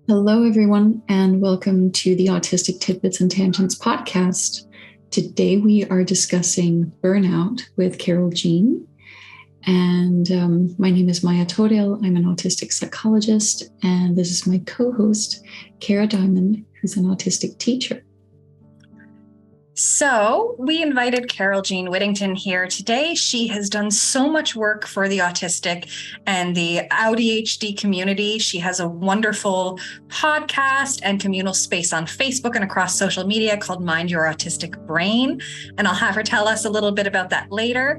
Hello, everyone, and welcome to the Autistic Tidbits and Tangents podcast. Today, we are discussing burnout with Carole Jean. And my name is Maya Todale. I'm an autistic psychologist, and this is my co-host, Cara Diamond, who's an autistic teacher. So we invited Carole Jean Whittington here today. She has done so much work for the autistic and the ADHD community. She has a wonderful podcast and communal space on Facebook and across social media called Mind Your Autistic Brain. And I'll have her tell us a little bit about that later.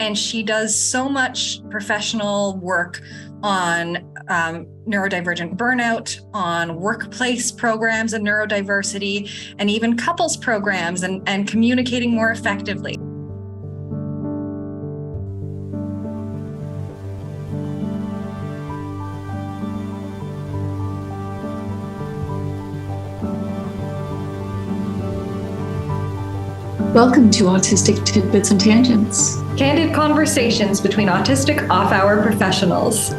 And she does so much professional work on neurodivergent burnout, on workplace programs and neurodiversity, and even couples programs and communicating more effectively. Welcome to Autistic Tidbits and Tangents. Candid conversations between autistic off-hour professionals.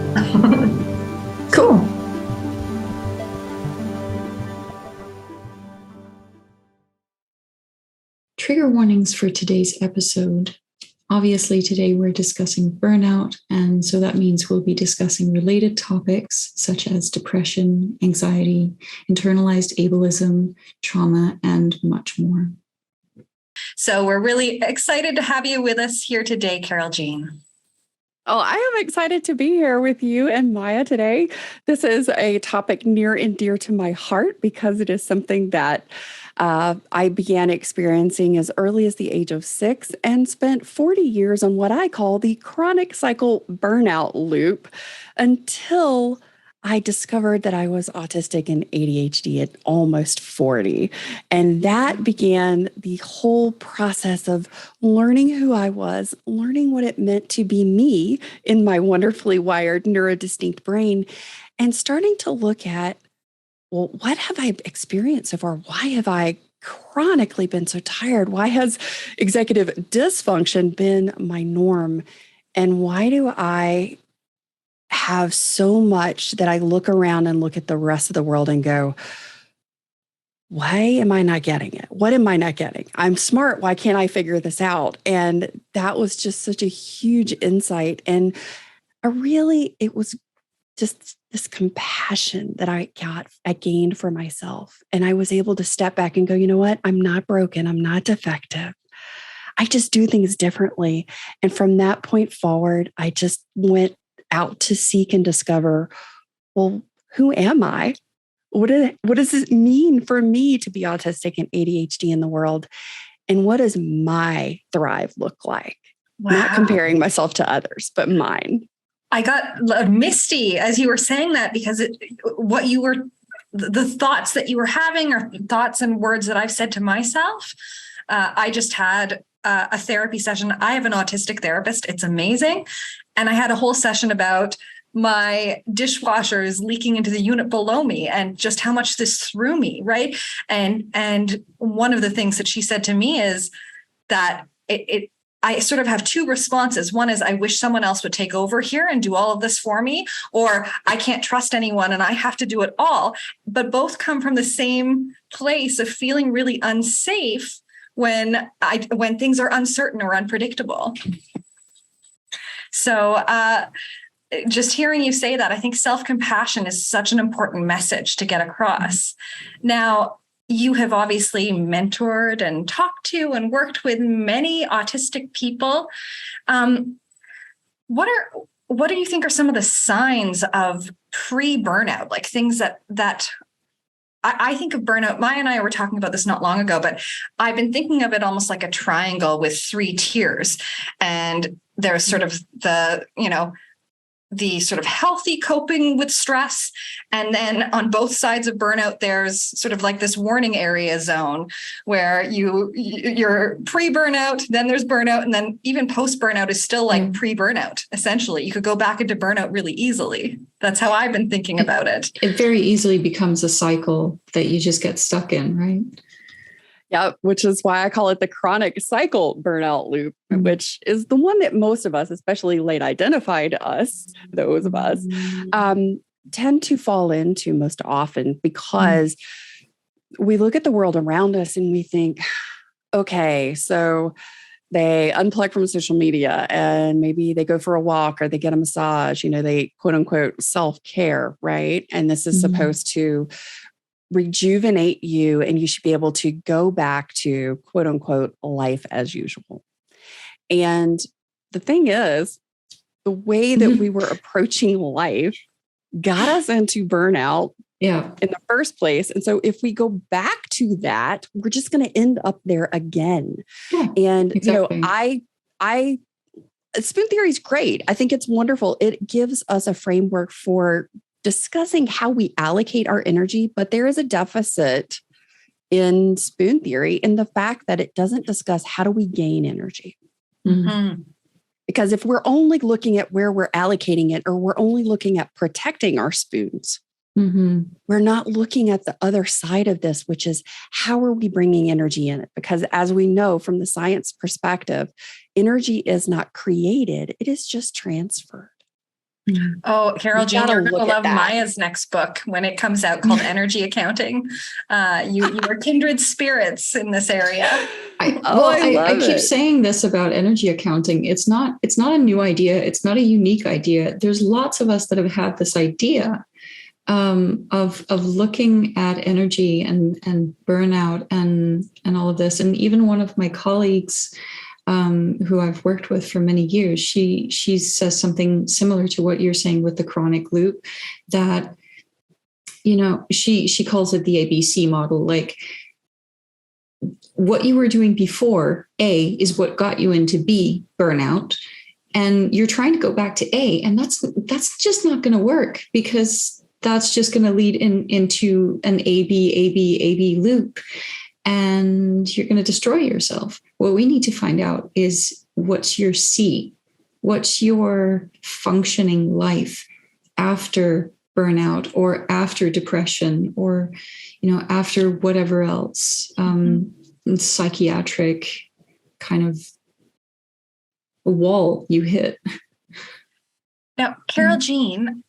Cool. Trigger warnings for today's episode. Obviously, today we're discussing burnout, and so that means we'll be discussing related topics such as depression, anxiety, internalized ableism, trauma, and much more. So we're really excited to have you with us here today, Carole Jean. Oh, I am excited to be here with you and Maya today. This is a topic near and dear to my heart because it is something that I began experiencing as early as the age of 6 and spent 40 years on what I call the chronic cycle burnout loop until I discovered that I was autistic and ADHD at almost 40. And that began the whole process of learning who I was, learning what it meant to be me in my wonderfully wired NeuroDistinct brain, and starting to look at, well, what have I experienced so far? Why have I chronically been so tired? Why has executive dysfunction been my norm? And why do I have so much that I look around and look at the rest of the world and go, why am I not getting it? What am I not getting? I'm smart. Why can't I figure this out? And that was just such a huge insight. And it was just this compassion that I gained for myself. And I was able to step back and go, you know what? I'm not broken. I'm not defective. I just do things differently. And from that point forward, I just went out to seek and discover, well, who am I? What does it mean for me to be autistic and ADHD in the world? And what does my thrive look like? Wow. Not comparing myself to others, but mine. I got misty as you were saying that because the thoughts that you were having are thoughts and words that I've said to myself. I just had a therapy session. I have an autistic therapist. It's amazing. And I had a whole session about my dishwashers leaking into the unit below me and just how much this threw me, right? And one of the things that she said to me is that I sort of have two responses. One is I wish someone else would take over here and do all of this for me, or I can't trust anyone and I have to do it all. But both come from the same place of feeling really unsafe when things are uncertain or unpredictable. So just hearing you say that, I think self-compassion is such an important message to get across. Now, you have obviously mentored and talked to and worked with many autistic people. What do you think are some of the signs of pre-burnout, like things that I think of burnout? Maya and I were talking about this not long ago, but I've been thinking of it almost like a triangle with 3 tiers. And there's sort of the sort of healthy coping with stress. And then on both sides of burnout, there's sort of like this warning area zone where you're pre-burnout, then there's burnout, and then even post-burnout is still like pre-burnout, essentially. You could go back into burnout really easily. That's how I've been thinking about it. It very easily becomes a cycle that you just get stuck in, right? Yeah, which is why I call it the chronic cycle burnout loop, which is the one that most of us, especially late identified those of us, tend to fall into most often because we look at the world around us and we think, okay, so they unplug from social media and maybe they go for a walk or they get a massage, they quote unquote self-care, right? And this is supposed to rejuvenate you and you should be able to go back to quote unquote life as usual. And the thing is, the way that we were approaching life got us into burnout in the first place. And so if we go back to that, we're just going to end up there again. Yeah, and, exactly. I spoon theory is great. I think it's wonderful. It gives us a framework for discussing how we allocate our energy, but there is a deficit in spoon theory in the fact that it doesn't discuss how do we gain energy. Mm-hmm. Because if we're only looking at where we're allocating it, or we're only looking at protecting our spoons, we're not looking at the other side of this, which is how are we bringing energy in it? Because as we know from the science perspective, energy is not created, it is just transferred. Oh, Carole Jean, you're going to love Maya's next book when it comes out called Energy Accounting. You are kindred spirits in this area. I keep saying this about energy accounting. It's not a new idea. It's not a unique idea. There's lots of us that have had this idea of looking at energy and burnout and all of this. And even one of my colleagues, who I've worked with for many years, she says something similar to what you're saying with the chronic loop, that, she calls it the ABC model. Like, what you were doing before A is what got you into B, burnout, and you're trying to go back to A, and that's just not going to work, because that's just going to lead into an AB loop. And you're going to destroy yourself. What we need to find out is what's your C? What's your functioning life after burnout or after depression or, after whatever else, psychiatric kind of wall you hit. Now, Carole Jean,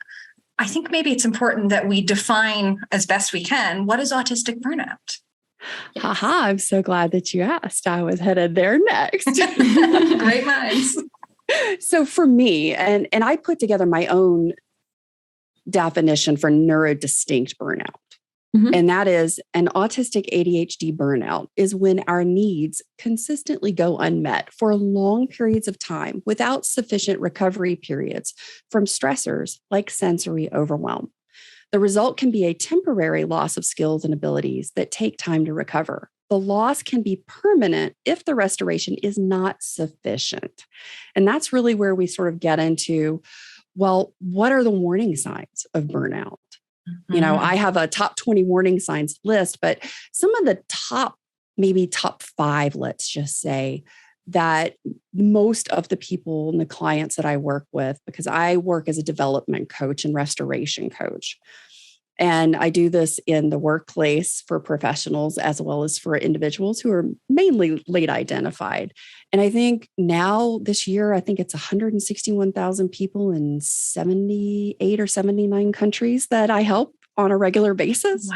I think maybe it's important that we define as best we can, what is autistic burnout? Haha, I'm so glad that you asked. I was headed there next. Great minds. So for me, and I put together my own definition for NeuroDistinct burnout. And that is an autistic ADHD burnout is when our needs consistently go unmet for long periods of time without sufficient recovery periods from stressors like sensory overwhelm. The result can be a temporary loss of skills and abilities that take time to recover. The loss can be permanent if the restoration is not sufficient. And that's really where we sort of get into, well, what are the warning signs of burnout? I have a top 20 warning signs list, but some of the top 5, let's just say, that most of the people and the clients that I work with, because I work as a development coach and restoration coach, and I do this in the workplace for professionals as well as for individuals who are mainly late identified. And I think now this year, I think it's 161,000 people in 78 or 79 countries that I help on a regular basis,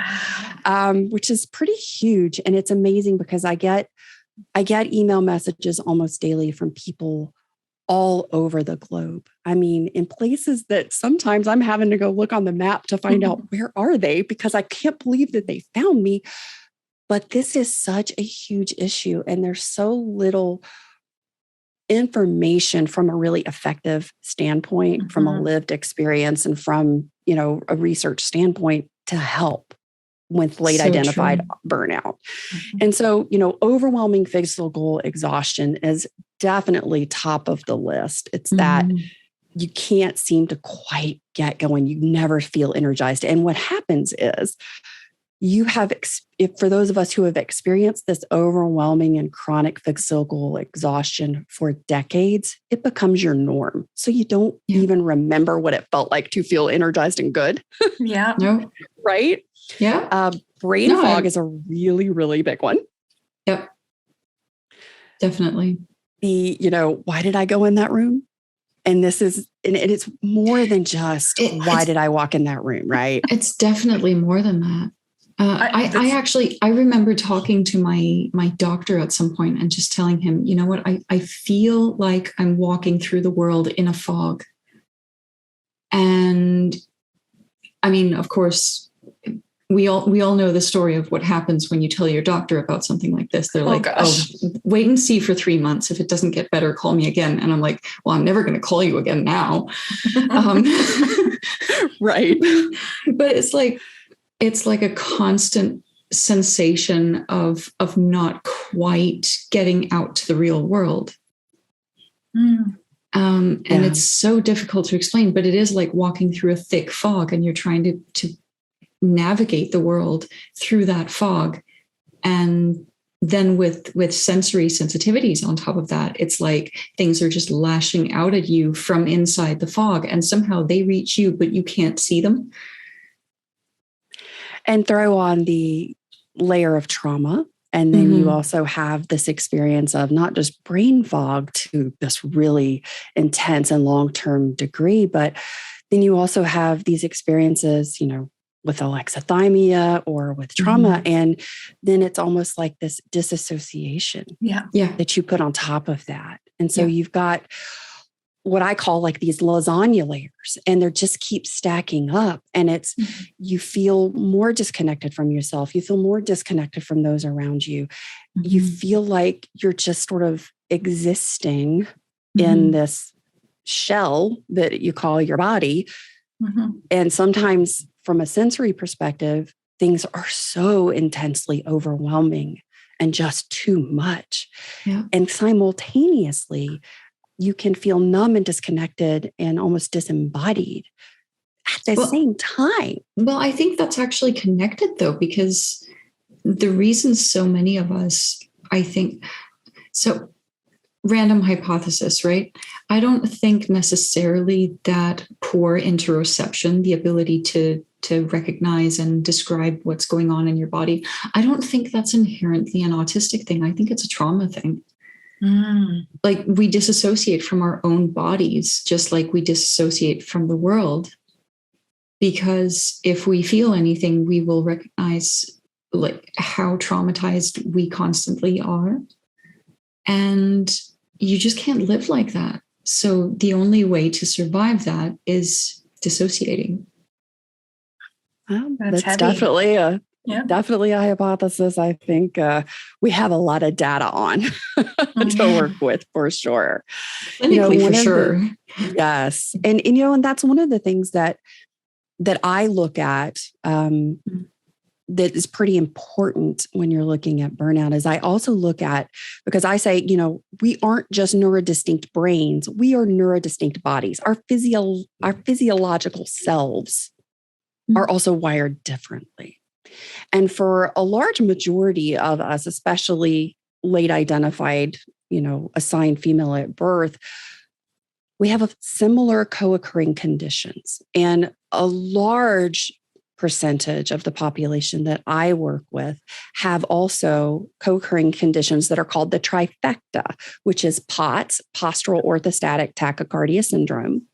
which is pretty huge. And it's amazing because I get email messages almost daily from people all over the globe. I mean, in places that sometimes I'm having to go look on the map to find out where are they, because I can't believe that they found me. But this is such a huge issue. And there's so little information from a really effective standpoint, from a lived experience and from, a research standpoint to help with late identified burnout. And so, overwhelming physical exhaustion is definitely top of the list. It's that you can't seem to quite get going. You never feel energized. And what happens is for those of us who have experienced this overwhelming and chronic physical exhaustion for decades, it becomes your norm. So you don't even remember what it felt like to feel energized and good. Yeah. No. Right? Yeah. Brain fog is a really, really big one. Yep. Definitely. Why did I go in that room? And it's more than just why did I walk in that room, right? It's definitely more than that. I remember talking to my doctor at some point and just telling him, you know what, I feel like I'm walking through the world in a fog. And I mean, of course, we all know the story of what happens when you tell your doctor about something like this. They're like, gosh. Oh, wait and see for 3 months. If it doesn't get better, call me again. And I'm like, well, I'm never going to call you again now. Right. But it's like a constant sensation of not quite getting out to the real world. And it's so difficult to explain, but it is like walking through a thick fog, and you're trying to navigate the world through that fog. And then with sensory sensitivities on top of that, it's like things are just lashing out at you from inside the fog, and somehow they reach you, but you can't see them. And throw on the layer of trauma. And then you also have this experience of not just brain fog to this really intense and long-term degree, but then you also have these experiences, with alexithymia or with trauma. And then it's almost like this disassociation that you put on top of that. And so you've got what I call like these lasagna layers, and they just keep stacking up. And it's, you feel more disconnected from yourself. You feel more disconnected from those around you. You feel like you're just sort of existing in this shell that you call your body. And sometimes from a sensory perspective, things are so intensely overwhelming and just too much. And simultaneously, you can feel numb and disconnected and almost disembodied at the same time. Well, I think that's actually connected, though, because the reason so many of us, I think, so random hypothesis, right? I don't think necessarily that poor interoception, the ability to recognize and describe what's going on in your body, I don't think that's inherently an autistic thing. I think it's a trauma thing. Like we disassociate from our own bodies, just like we disassociate from the world. Because if we feel anything, we will recognize like how traumatized we constantly are. And you just can't live like that. So the only way to survive that is dissociating. Well, that's definitely definitely a hypothesis I think we have a lot of data on to work with for sure. Clinically, for sure. Yes. And and that's one of the things that I look at that is pretty important when you're looking at burnout is I also look at, because I say, we aren't just neurodistinct brains, we are neurodistinct bodies. Our physiological selves are also wired differently. And for a large majority of us, especially late identified, assigned female at birth, we have a similar co-occurring conditions. And a large percentage of the population that I work with have also co-occurring conditions that are called the trifecta, which is POTS, postural orthostatic tachycardia syndrome,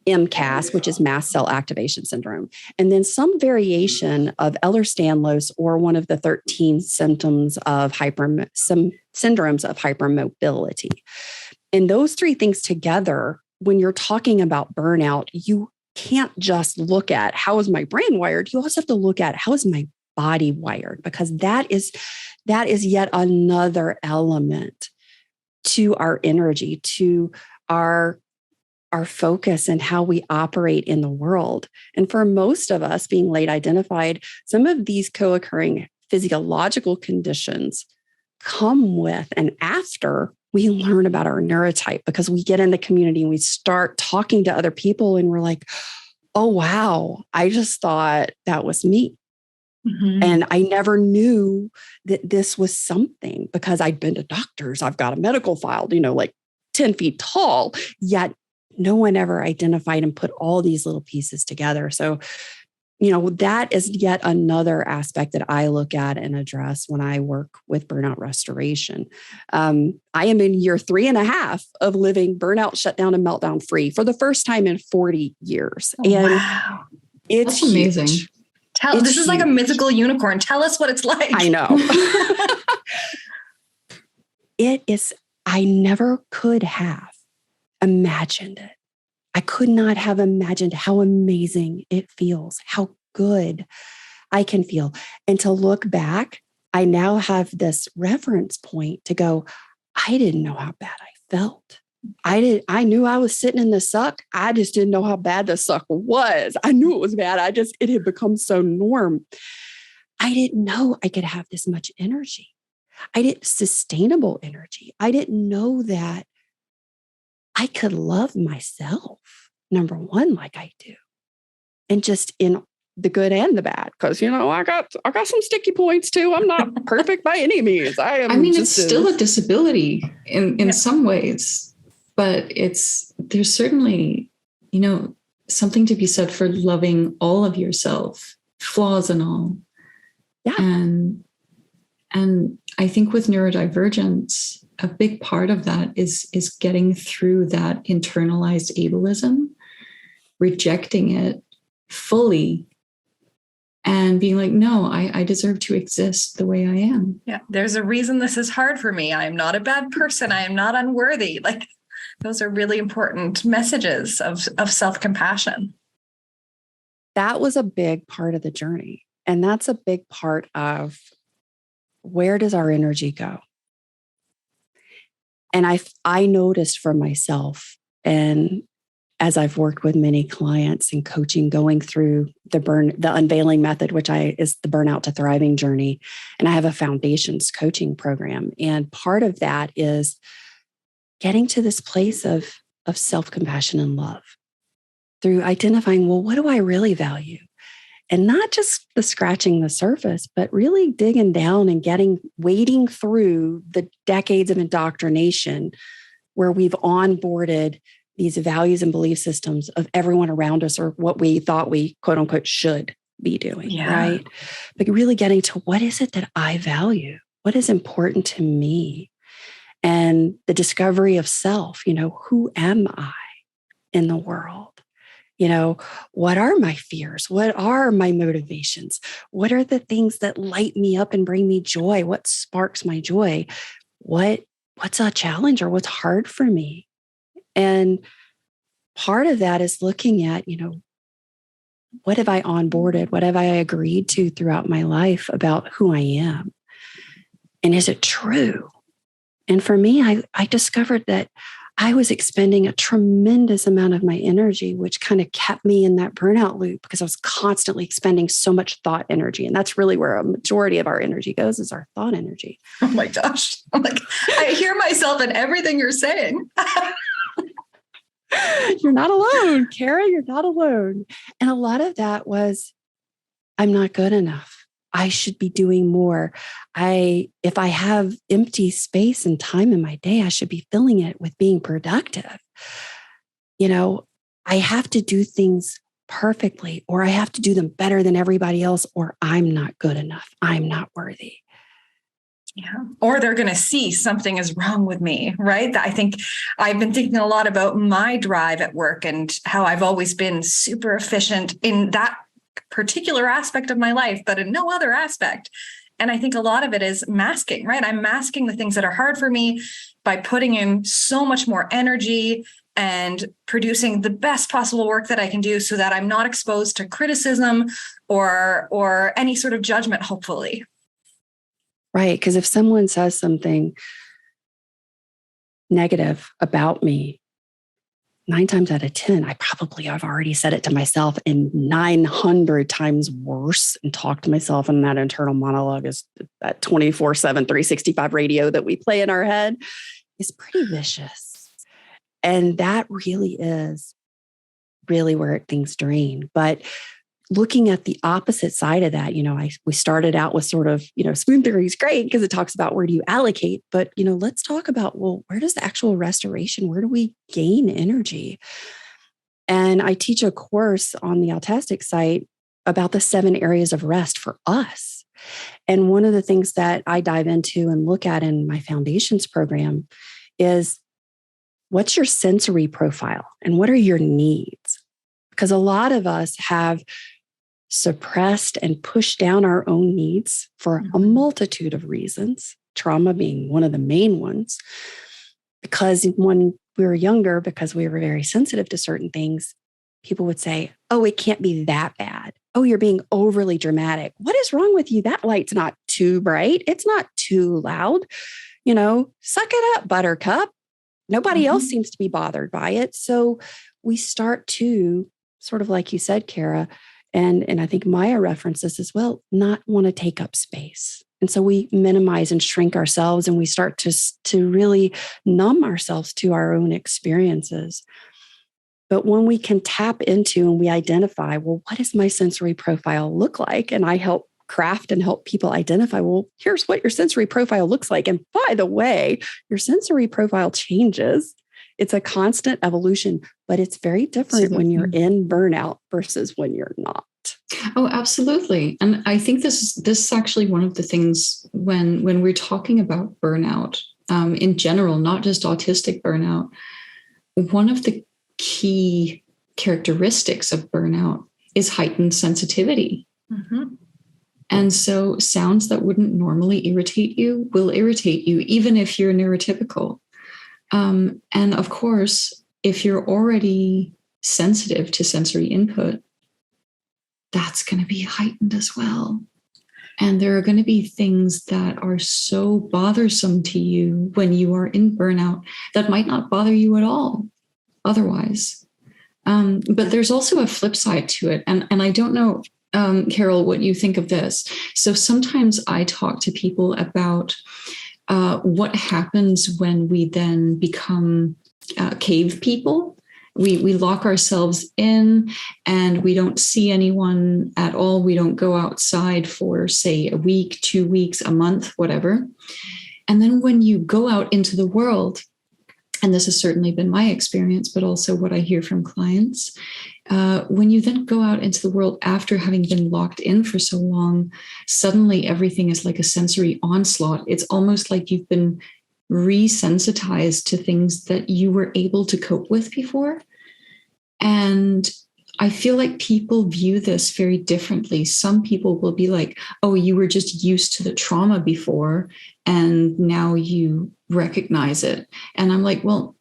MCAS, which is mast cell activation syndrome, and then some variation of Ehlers-Danlos or one of the 13 symptoms of syndromes of hypermobility. And those three things together, when you're talking about burnout, you can't just look at how is my brain wired. You also have to look at how is my body wired, because that is yet another element to our energy, to our focus and how we operate in the world. And for most of us being late identified, some of these co-occurring physiological conditions come with and after we learn about our neurotype, because we get in the community and we start talking to other people and we're like, oh, wow, I just thought that was me. And I never knew that this was something because I'd been to doctors. I've got a medical file, like 10 feet tall, yet no one ever identified and put all these little pieces together. So that is yet another aspect that I look at and address when I work with burnout restoration. I am in year 3.5 of living burnout, shutdown, and meltdown free for the first time in 40 years. Oh, and wow. It's That's amazing. Huge. This is like a mythical unicorn. Tell us what it's like. I know. It is. I never could have imagined it. I could not have imagined how amazing it feels, how good I can feel. And to look back, I now have this reference point to go, I didn't know how bad I felt. I knew I was sitting in the suck. I just didn't know how bad the suck was. I knew it was bad. It had become so norm. I didn't know I could have this much energy. Sustainable energy. I didn't know that I could love myself, number one, like I do. And just in the good and the bad, because, I got some sticky points too. I'm not perfect by any means. It's still a disability in some ways, but there's certainly, something to be said for loving all of yourself, flaws and all. Yeah. And I think with neurodivergence, a big part of that is getting through that internalized ableism, rejecting it fully, and being like, no, I deserve to exist the way I am. Yeah, there's a reason this is hard for me. I am not a bad person. I am not unworthy. Like, those are really important messages of self-compassion. That was a big part of the journey. And that's a big part of where does our energy go? And I noticed for myself, and as I've worked with many clients in coaching, going through the Unveiling Method, which is the Burnout to Thriving journey, and I have a foundations coaching program. And part of that is getting to this place of self-compassion and love through identifying, well, what do I really value? And not just the scratching the surface, but really digging down and wading through the decades of indoctrination where we've onboarded these values and belief systems of everyone around us, or what we thought we, quote unquote, should be doing, right? But really getting to, what is it that I value? What is important to me? And the discovery of self, who am I in the world? What are my fears? What are my motivations? What are the things that light me up and bring me joy? What sparks my joy? What's a challenge, or what's hard for me? And part of that is looking at, what have I onboarded? What have I agreed to throughout my life about who I am? And is it true? And for me, I discovered that I was expending a tremendous amount of my energy, which kind of kept me in that burnout loop, because I was constantly expending so much thought energy. And that's really where a majority of our energy goes, is our thought energy. Oh my gosh. I hear myself in everything you're saying. You're not alone, Kara. You're not alone. And a lot of that was, I'm not good enough. I should be doing more. If I have empty space and time in my day, I should be filling it with being productive. I have to do things perfectly, or I have to do them better than everybody else, or I'm not good enough. I'm not worthy. Yeah. Or they're going to see something is wrong with me, right? I think I've been thinking a lot about my drive at work and how I've always been super efficient in that particular aspect of my life, but in no other aspect. And I think a lot of it is masking, right? I'm masking the things that are hard for me by putting in so much more energy and producing the best possible work that I can do, so that I'm not exposed to criticism or any sort of judgment, hopefully. Right. Because if someone says something negative about me, 9 times out of 10, I've already said it to myself, and 900 times worse, and talk to myself. And that internal monologue is that 24/7, 365 radio that we play in our head is pretty vicious. And that really is where things drain. But looking at the opposite side of that, we started out with sort of, spoon theory is great because it talks about where do you allocate, but, let's talk about, well, where does the actual restoration, where do we gain energy? And I teach a course on the Autistic site about the 7 areas of rest for us. And one of the things that I dive into and look at in my foundations program is, what's your sensory profile and what are your needs? Because a lot of us have suppressed and pushed down our own needs for a multitude of reasons, trauma being one of the main ones. Because when we were younger, because we were very sensitive to certain things, people would say, oh, it can't be that bad. Oh, you're being overly dramatic. What is wrong with you? That light's not too bright. It's not too loud. Suck it up, buttercup. Nobody else seems to be bothered by it. So we start to, sort of like you said, Kara, and I think Maya referenced this as well, not want to take up space. And so we minimize and shrink ourselves, and we start to really numb ourselves to our own experiences. But when we can tap into and we identify, well, what does my sensory profile look like? And I help craft and help people identify, well, here's what your sensory profile looks like. And by the way, your sensory profile changes. It's a constant evolution, but it's very different when you're in burnout versus when you're not. Oh, absolutely. And I think this is actually one of the things when we're talking about burnout in general, not just autistic burnout, one of the key characteristics of burnout is heightened sensitivity. And so sounds that wouldn't normally irritate you will irritate you, even if you're neurotypical. And of course, if you're already sensitive to sensory input, that's going to be heightened as well. And there are going to be things that are so bothersome to you when you are in burnout that might not bother you at all otherwise. But there's also a flip side to it. And I don't know, Carole, what you think of this. So sometimes I talk to people about what happens when we then become cave people. We lock ourselves in and we don't see anyone at all. We don't go outside for, say, a week, 2 weeks, a month, whatever. And then when you go out into the world, and this has certainly been my experience, but also what I hear from clients, when you then go out into the world after having been locked in for so long, suddenly everything is like a sensory onslaught. It's almost like you've been resensitized to things that you were able to cope with before. And I feel like people view this very differently. Some people will be like, oh, you were just used to the trauma before, and now you recognize it. And I'm like, well,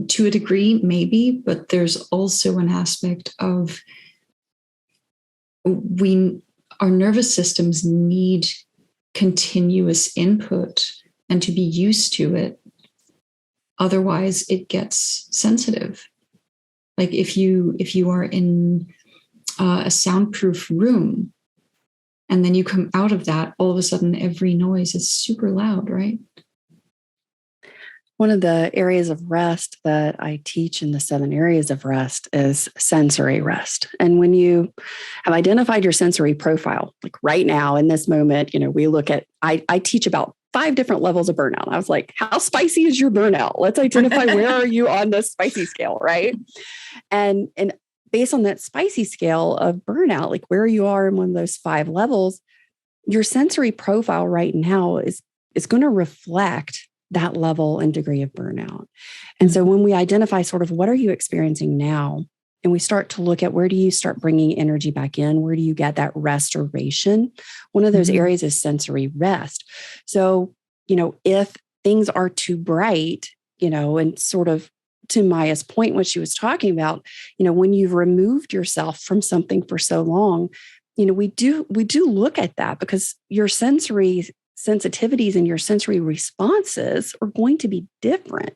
to a degree, maybe, but there's also an aspect of our nervous systems need continuous input and to be used to it. Otherwise, it gets sensitive. Like if you are in a soundproof room and then you come out of that, all of a sudden every noise is super loud, right? One of the areas of rest that I teach in the 7 areas of rest is sensory rest. And when you have identified your sensory profile, like right now in this moment, we look at, I teach about 5 different levels of burnout. I was like, how spicy is your burnout? Let's identify where are you on the spicy scale, right? And based on that spicy scale of burnout, like where you are in one of those 5 levels, your sensory profile right now is going to reflect that level and degree of burnout. And so when we identify sort of what are you experiencing now, and we start to look at where do you start bringing energy back in, where do you get that restoration? One of those areas is sensory rest. So, if things are too bright, and sort of to Maya's point, what she was talking about, when you've removed yourself from something for so long, we do look at that because your sensory sensitivities and your sensory responses are going to be different.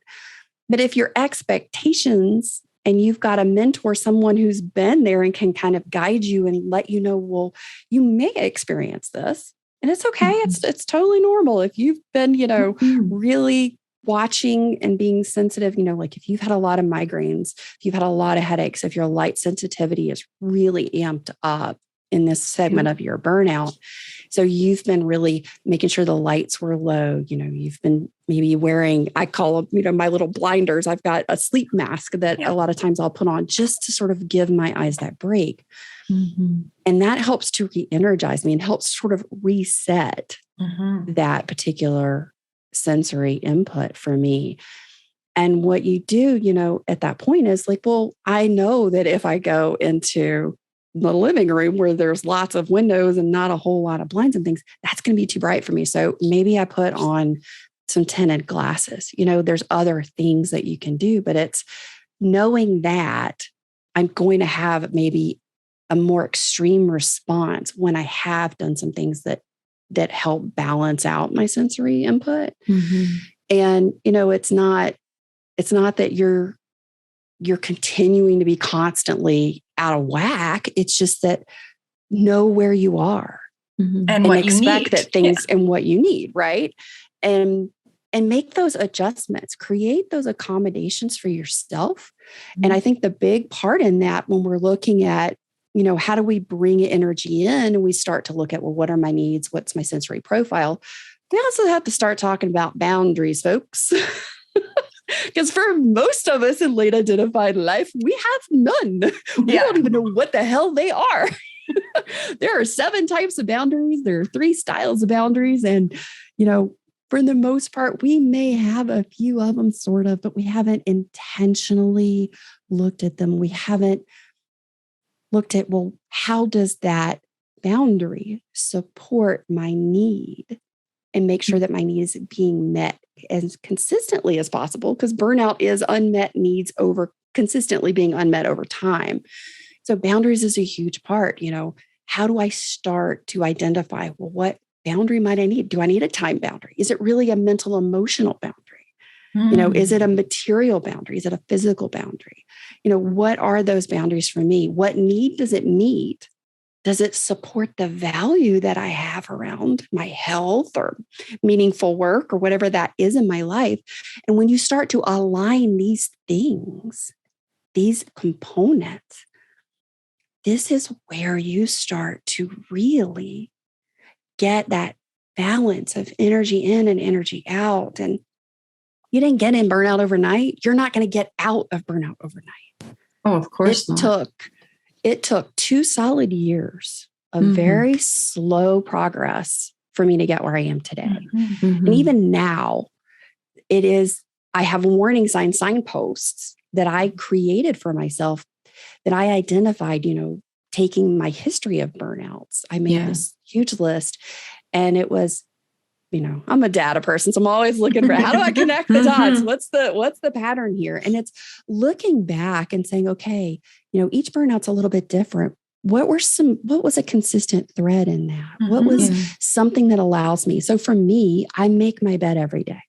But if your expectations, and you've got a mentor, someone who's been there and can kind of guide you and let you know, well, you may experience this and it's okay. It's totally normal. If you've been, really watching and being sensitive, like if you've had a lot of migraines, if you've had a lot of headaches, if your light sensitivity is really amped up in this segment of your burnout, So you've been really making sure the lights were low. You've been maybe wearing, I call them, my little blinders. I've got a sleep mask that a lot of times I'll put on just to sort of give my eyes that break. Mm-hmm. And that helps to re-energize me and helps sort of reset that particular sensory input for me. And what you do, at that point is like, well, I know that if I go into the living room where there's lots of windows and not a whole lot of blinds and things, that's going to be too bright for me. So maybe I put on some tinted glasses. There's other things that you can do, but it's knowing that I'm going to have maybe a more extreme response when I have done some things that help balance out my sensory input. Mm-hmm. And, it's not that you're continuing to be constantly out of whack. It's just that know where you are and what you need. Expect that things and what you need, right? And make those adjustments, create those accommodations for yourself. And I think the big part in that, when we're looking at, how do we bring energy in, and we start to look at, well, what are my needs? What's my sensory profile? We also have to start talking about boundaries, folks. Because for most of us in late identified life, we have none. We don't even know what the hell they are. There are 7 types of boundaries. There are 3 styles of boundaries. And, for the most part, we may have a few of them sort of, but we haven't intentionally looked at them. We haven't looked at, well, how does that boundary support my need and make sure that my need is being met as consistently as possible? Because burnout is unmet needs consistently being unmet over time. So boundaries is a huge part. How do I start to identify, well, what boundary might I need? Do I need a time boundary? Is it really a mental, emotional boundary? Is it a material boundary? Is it a physical boundary? What are those boundaries for me? What need does it meet? Does it support the value that I have around my health or meaningful work or whatever that is in my life? And when you start to align these things, these components, this is where you start to really get that balance of energy in and energy out. And you didn't get in burnout overnight. You're not going to get out of burnout overnight. Oh, of course not. It took 2 solid years of very slow progress for me to get where I am today. Mm-hmm. And even now, I have warning signposts that I created for myself that I identified, taking my history of burnouts. I made this huge list, and it was, I'm a data person, so I'm always looking for, how do I connect the dots? What's the pattern here? And it's looking back and saying, okay, each burnout's a little bit different. What was a consistent thread in that? What was something that allows me? So for me, I make my bed every day.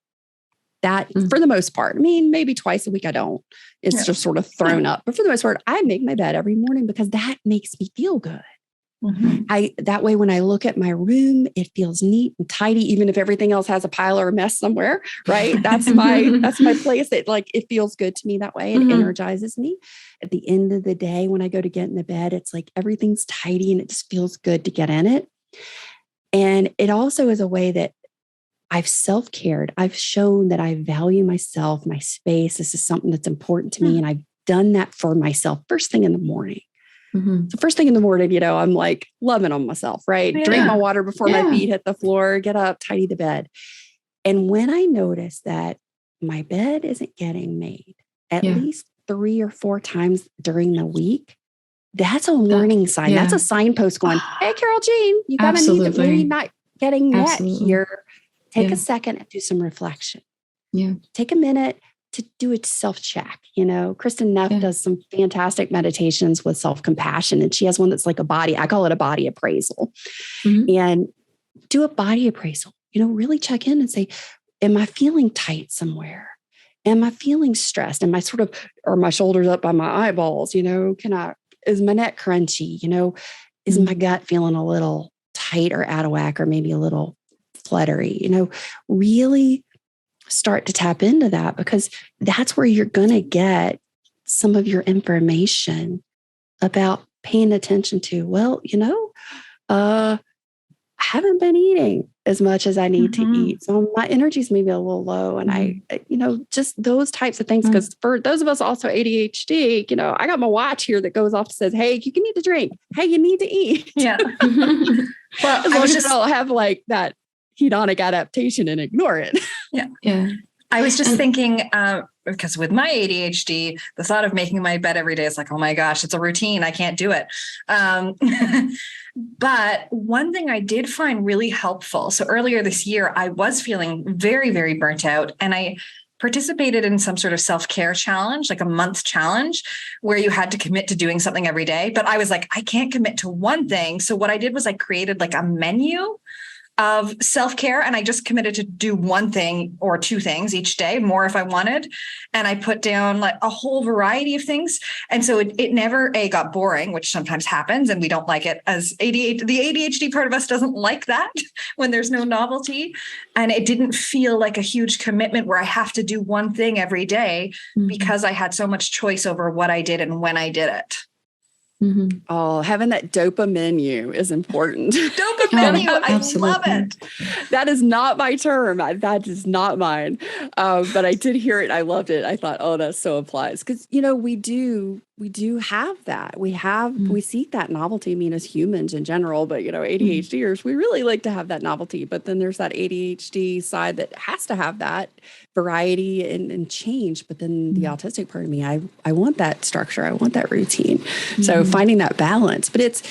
That for the most part, maybe twice a week I don't. It's just sort of thrown up. But for the most part, I make my bed every morning because that makes me feel good. Mm-hmm. That way, when I look at my room, it feels neat and tidy, even if everything else has a pile or a mess somewhere, right? That's my place. It feels good to me that way. It energizes me. At the end of the day, when I go to get in the bed, it's like everything's tidy and it just feels good to get in it. And it also is a way that I've self-cared. I've shown that I value myself, my space. This is something that's important to me. And I've done that for myself first thing in the morning. So first thing in the morning, I'm like loving on myself, right? Yeah. Drink my water before my feet hit the floor, get up, tidy the bed. And when I notice that my bed isn't getting made at least 3 or 4 times during the week, that's a warning sign. That's a signpost going, hey, Carole Jean, you got a need that maybe not getting met here. Take a second and do some reflection. Yeah. Take a minute to do a self-check. Kristen Neff does some fantastic meditations with self-compassion, and she has one that's like I call it a body appraisal. And do a body appraisal, really check in and say, am I feeling tight somewhere? Am I feeling stressed? Am I are my shoulders up by my eyeballs? Is my neck crunchy? Is my gut feeling a little tight or out of whack, or maybe a little fluttery? Really start to tap into that, because that's where you're going to get some of your information about paying attention to, haven't been eating as much as I need to eat. So my energy's maybe a little low. And I, just those types of things. Because for those of us also ADHD, I got my watch here that goes off and says, hey, you need to drink. Hey, you need to eat. Yeah. Well, as long as I'll have like that hedonic adaptation and ignore it. Yeah. Yeah. I was just thinking, because with my ADHD, the thought of making my bed every day is like, oh my gosh, it's a routine. I can't do it. But one thing I did find really helpful. So earlier this year, I was feeling very, very burnt out, and I participated in some sort of self-care challenge, like a month challenge where you had to commit to doing something every day. But I was like, I can't commit to one thing. So what I did was I created like a menu of self-care, and I just committed to do one thing or two things each day, more if I wanted. And I put down like a whole variety of things. And so it never got boring, which sometimes happens, and we don't like it as ADHD. The ADHD part of us doesn't like that when there's no novelty. And it didn't feel like a huge commitment where I have to do one thing every day because I had so much choice over what I did and when I did it. Mm-hmm. Oh, having that dopamine is important. Dopamine, I love it. That is not my term. That is not mine. But I did hear it. And I loved it. I thought, oh, that so applies. Because, we do have that. We seek that novelty. I mean, as humans in general, but, ADHDers, we really like to have that novelty. But then there's that ADHD side that has to have that variety and change. But then the autistic part of me, I want that structure. I want that routine. So finding that balance, but it's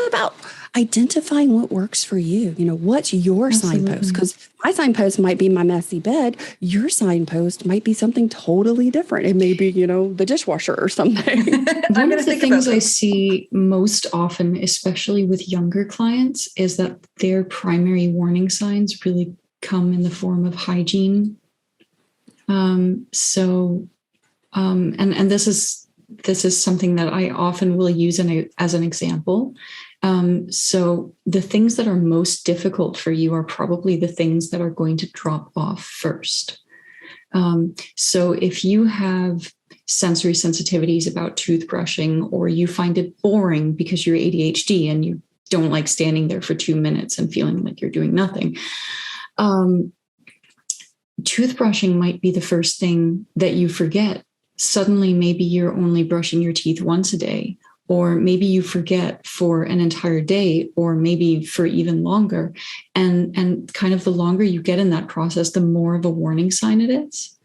about identifying what works for you. What's your signpost? Because my signpost might be my messy bed. Your signpost might be something totally different. It may be, the dishwasher or something. One of the things I see most often, especially with younger clients, is that their primary warning signs really come in the form of hygiene. And this is something that I often will use as an example. So the things that are most difficult for you are probably the things that are going to drop off first. So if you have sensory sensitivities about toothbrushing, or you find it boring because you're ADHD and you don't like standing there for 2 minutes and feeling like you're doing nothing, toothbrushing might be the first thing that you forget. Suddenly, maybe you're only brushing your teeth once a day, or maybe you forget for an entire day, or maybe for even longer. And kind of the longer you get in that process, the more of a warning sign it is.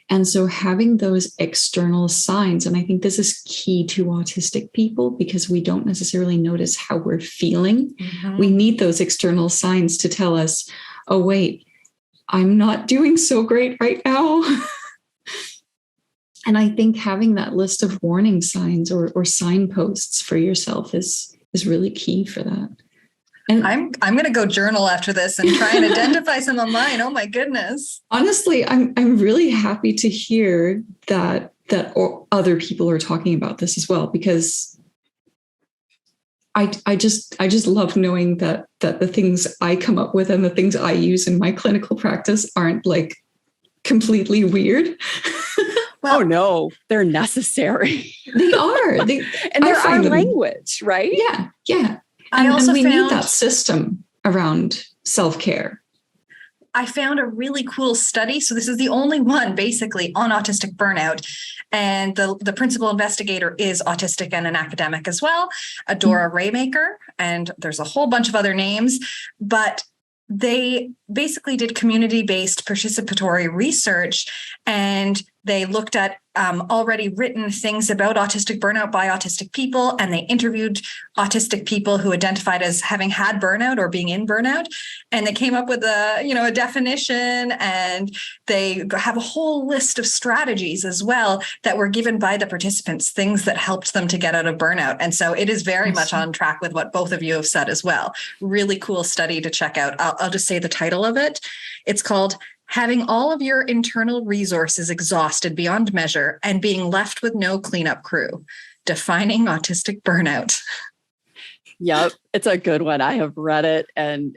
And so having those external signs, and I think this is key to autistic people because we don't necessarily notice how we're feeling. We need those external signs to tell us, oh, wait, I'm not doing so great right now. And I think having that list of warning signs or signposts for yourself is really key for that. And I'm going to go journal after this and try and identify some of mine. Oh my goodness. Honestly, I'm really happy to hear that other people are talking about this as well, because I just love knowing that the things I come up with and the things I use in my clinical practice aren't like completely weird. Well, oh no, they're necessary. They are. And they're our language, right? Yeah. And we need that system around self-care. I found a really cool study. So this is the only one basically on autistic burnout. And the principal investigator is autistic and an academic as well, Adora Raymaker. And there's a whole bunch of other names, but they basically did community-based participatory research, and they looked at already written things about autistic burnout by autistic people, and they interviewed autistic people who identified as having had burnout or being in burnout, and they came up with a definition, and they have a whole list of strategies as well that were given by the participants, things that helped them to get out of burnout. And so it is very much on track with what both of you have said as well. Really cool study to check out. I'll just say the title of it. It's called Having All of Your Internal Resources Exhausted Beyond Measure and Being Left with No Cleanup Crew, Defining Autistic Burnout. Yep, it's a good one. I have read it. And,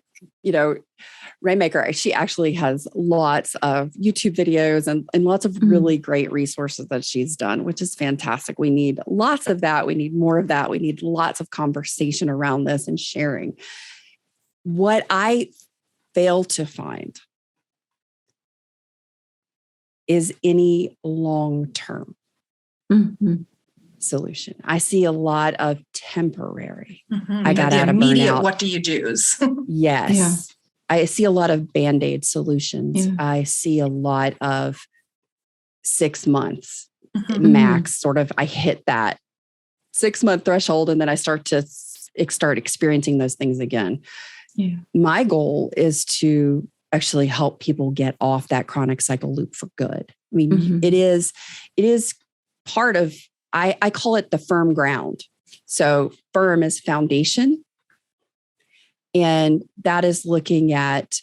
Raymaker, she actually has lots of YouTube videos and lots of really great resources that she's done, which is fantastic. We need lots of that. We need more of that. We need lots of conversation around this and sharing. What I fail to find is any long-term solution. I see a lot of temporary. I got out of burnout. What do you do? Yes. Yeah. I see a lot of Band-Aid solutions. Yeah. I see a lot of 6 months max, sort of. I hit that 6-month threshold and then I start experiencing those things again. Yeah. My goal is to actually help people get off that chronic cycle loop for good. I mean, it is part of, I call it the firm ground. So firm is foundation. And that is looking at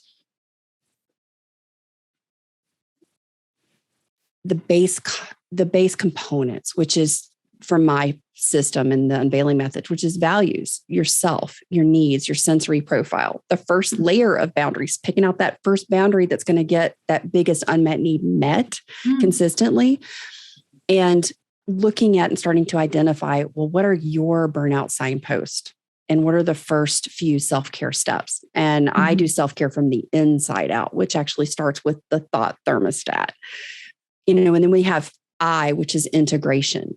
the base components, which is from my system in the Unveiling Method, which is values, yourself, your needs, your sensory profile. The first layer of boundaries, picking out that first boundary that's going to get that biggest unmet need met consistently. And looking at and starting to identify, well, what are your burnout signposts? And what are the first few self-care steps? And I do self-care from the inside out, which actually starts with the thought thermostat. And then we have I, which is integration.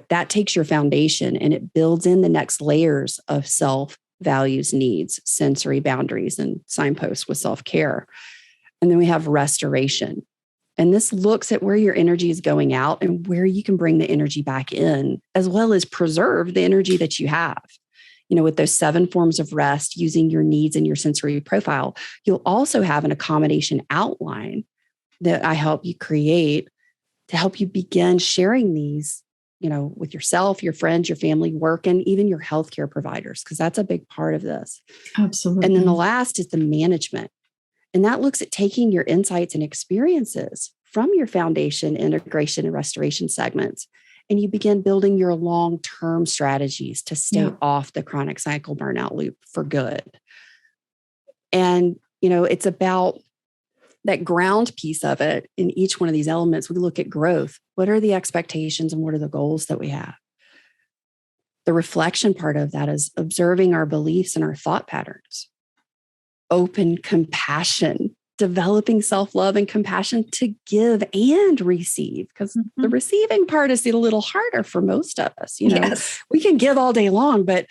That takes your foundation and it builds in the next layers of self, values, needs, sensory boundaries, and signposts with self-care. And then we have restoration. And this looks at where your energy is going out and where you can bring the energy back in, as well as preserve the energy that you have. With those 7 forms of rest, using your needs and your sensory profile, you'll also have an accommodation outline that I help you create to help you begin sharing these, with yourself, your friends, your family, work, and even your healthcare providers, because that's a big part of this. Absolutely. And then the last is the management. And that looks at taking your insights and experiences from your foundation, integration, and restoration segments. And you begin building your long-term strategies to stay off the chronic cycle burnout loop for good. And, it's about that ground piece of it. In each one of these elements, we look at growth. What are the expectations and what are the goals that we have? The reflection part of that is observing our beliefs and our thought patterns. Open compassion, developing self-love and compassion to give and receive, because the receiving part is a little harder for most of us. Yes. We can give all day long, but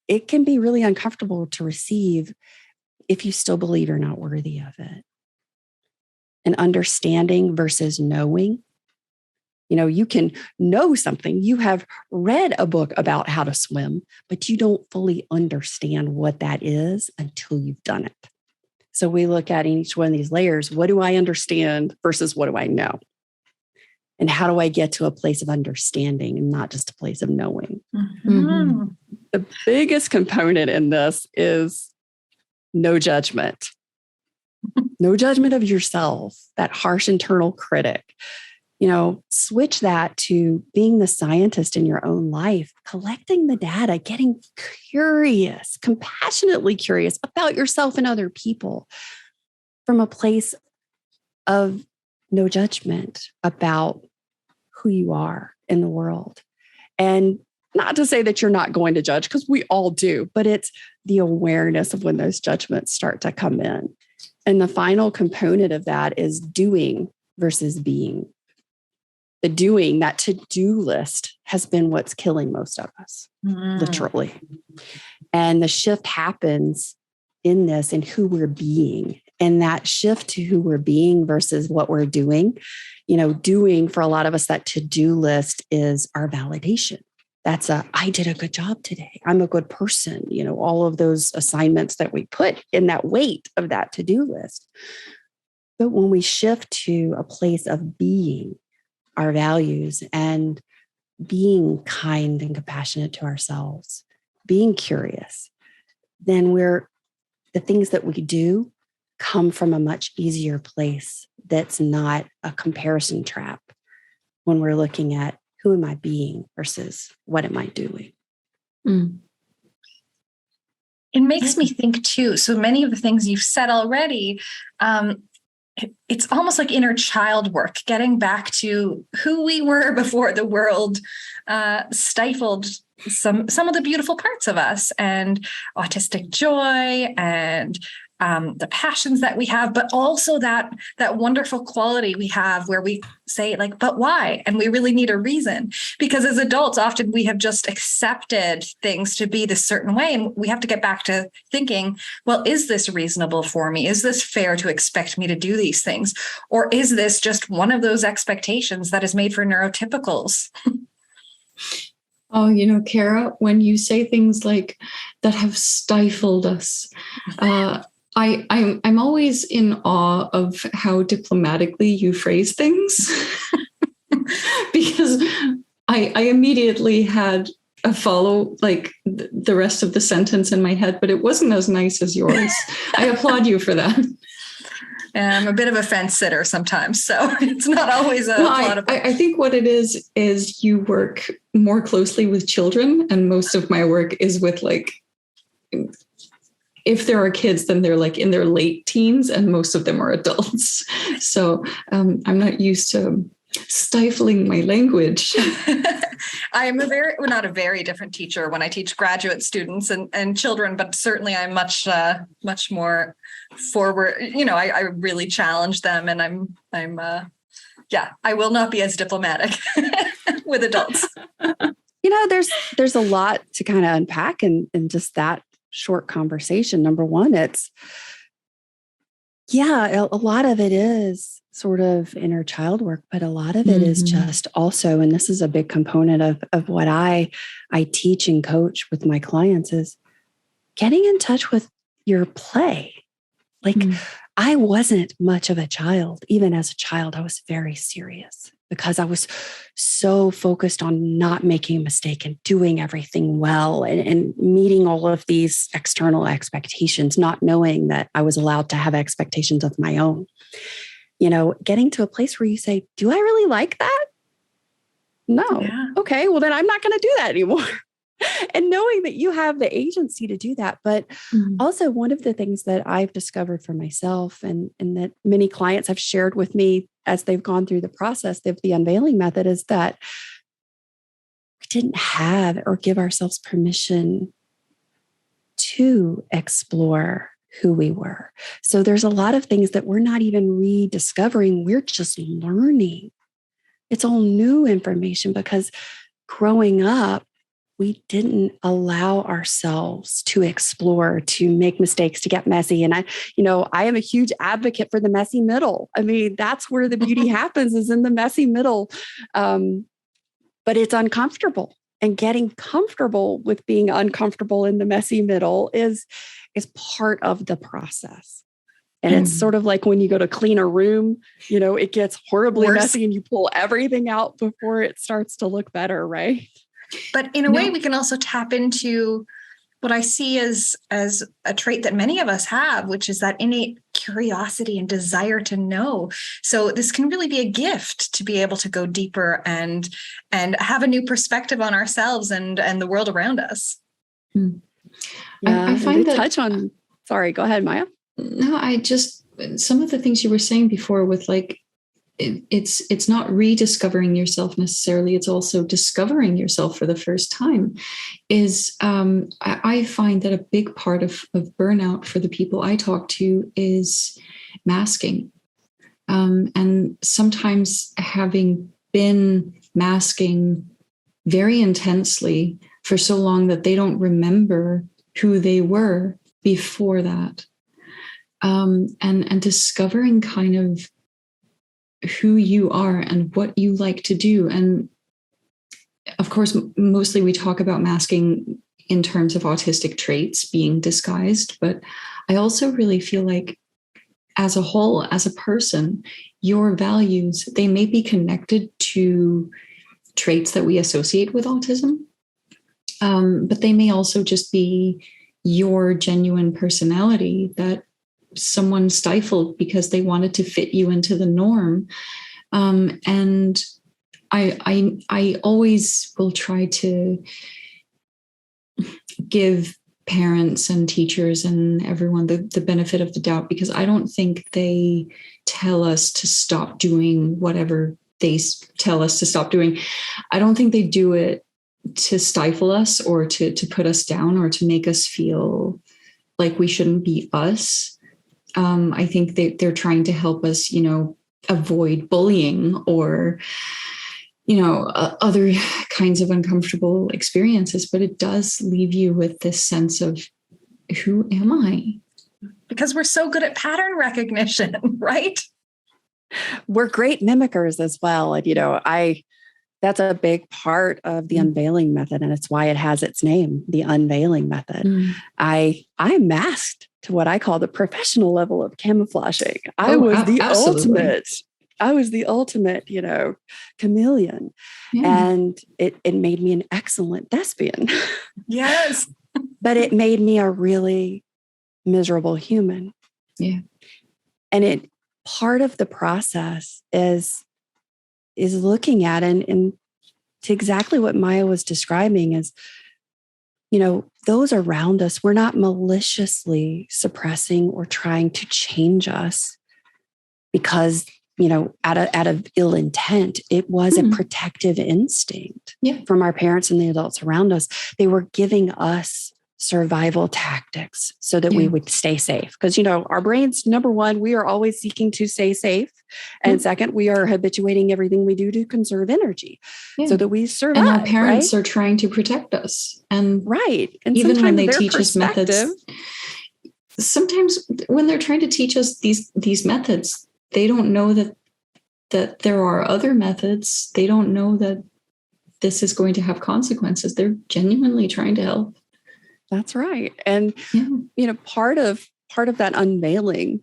it can be really uncomfortable to receive if you still believe you're not worthy of it. And understanding versus knowing. You can know something. You have read a book about how to swim, but you don't fully understand what that is until you've done it. So we look at in each one of these layers, what do I understand versus what do I know? And how do I get to a place of understanding and not just a place of knowing? The biggest component in this is no judgment. No judgment of yourself, that harsh internal critic. Switch that to being the scientist in your own life, collecting the data, getting curious, compassionately curious about yourself and other people from a place of no judgment about who you are in the world. And not to say that you're not going to judge, because we all do, but it's the awareness of when those judgments start to come in. And the final component of that is doing versus being. The doing, that to-do list, has been what's killing most of us, literally. And the shift happens in this and who we're being. And that shift to who we're being versus what we're doing, doing for a lot of us, that to-do list is our validation. That's I did a good job today. I'm a good person. All of those assignments that we put in that weight of that to-do list. But when we shift to a place of being our values and being kind and compassionate to ourselves, being curious, then the things that we do come from a much easier place that's not a comparison trap when we're looking at who am I being versus what am I doing. It makes me think too, so many of the things you've said already, it's almost like inner child work, getting back to who we were before the world stifled some of the beautiful parts of us, and autistic joy, and the passions that we have, but also that wonderful quality we have where we say, like, but why? And we really need a reason, because as adults, often we have just accepted things to be this certain way. And we have to get back to thinking, well, is this reasonable for me? Is this fair to expect me to do these things? Or is this just one of those expectations that is made for neurotypicals? Oh, Cara, when you say things like that have stifled us, I'm always in awe of how diplomatically you phrase things, because I immediately had a follow, like the rest of the sentence in my head, but it wasn't as nice as yours. I applaud you for that. I'm a bit of a fence sitter sometimes, so it's not always a lot of. I think what it is you work more closely with children, and most of my work is with, like, if there are kids, then they're like in their late teens, and most of them are adults. So I'm not used to stifling my language. I am not a very different teacher when I teach graduate students and children, but certainly I'm much more forward. I really challenge them, and I will not be as diplomatic with adults. There's a lot to kind of unpack in just that short conversation. Number one, it's, a lot of it is sort of inner child work, but a lot of it is just also, and this is a big component of what I teach and coach with my clients, is getting in touch with your play. Like, I wasn't much of a child. Even as a child, I was very serious because I was so focused on not making a mistake and doing everything well and meeting all of these external expectations, not knowing that I was allowed to have expectations of my own. Getting to a place where you say, do I really like that? No. Yeah. Okay, well, then I'm not going to do that anymore. And knowing that you have the agency to do that. But also, one of the things that I've discovered for myself, and that many clients have shared with me as they've gone through the process of the Unveiling Method, is that we didn't have or give ourselves permission to explore who we were. So there's a lot of things that we're not even rediscovering. We're just learning. It's all new information, because growing up, we didn't allow ourselves to explore, to make mistakes, to get messy. And I am a huge advocate for the messy middle. I mean, that's where the beauty happens, is in the messy middle. But it's uncomfortable, and getting comfortable with being uncomfortable in the messy middle is part of the process. And it's sort of like when you go to clean a room, it gets horribly messy and you pull everything out before it starts to look better, right? But in a way, we can also tap into what I see as a trait that many of us have, which is that innate curiosity and desire to know. So this can really be a gift to be able to go deeper and have a new perspective on ourselves and the world around us. Yeah, I find that touch on. Sorry, go ahead, Maya. No, some of the things you were saying before with, like, it's not rediscovering yourself necessarily. It's also discovering yourself for the first time. I find that a big part of burnout for the people I talk to is masking. And sometimes having been masking very intensely for so long that they don't remember who they were before that. And discovering kind of who you are and what you like to do. And of course, mostly we talk about masking in terms of autistic traits being disguised, but I also really feel like as a whole, as a person, your values, they may be connected to traits that we associate with autism, but they may also just be your genuine personality that someone stifled because they wanted to fit you into the norm. And I always will try to give parents and teachers and everyone the benefit of the doubt, because I don't think they tell us to stop doing whatever they tell us to stop doing. I don't think they do it to stifle us or to put us down or to make us feel like we shouldn't be us. I think they're trying to help us, avoid bullying or, other kinds of uncomfortable experiences. But it does leave you with this sense of, who am I? Because we're so good at pattern recognition, right? We're great mimickers as well. And, that's a big part of the Unveiling Method. And it's why it has its name, the Unveiling Method. I masked to what I call the professional level of camouflaging. I was the ultimate, chameleon. Yeah. And it made me an excellent thespian. Yes. But it made me a really miserable human. Yeah. And part of the process is looking at and to exactly what Maya was describing is, those around us, we're not maliciously suppressing or trying to change us because, out of ill intent. It was a protective instinct from our parents and the adults around us. They were giving us survival tactics so that we would stay safe. Because, our brains, number one, we are always seeking to stay safe. And second, we are habituating everything we do to conserve energy so that we survive. And our parents are trying to protect us. And and even when they teach us methods, sometimes when they're trying to teach us these methods, they don't know that there are other methods. They don't know that this is going to have consequences. They're genuinely trying to help. That's right. And, part of that unveiling,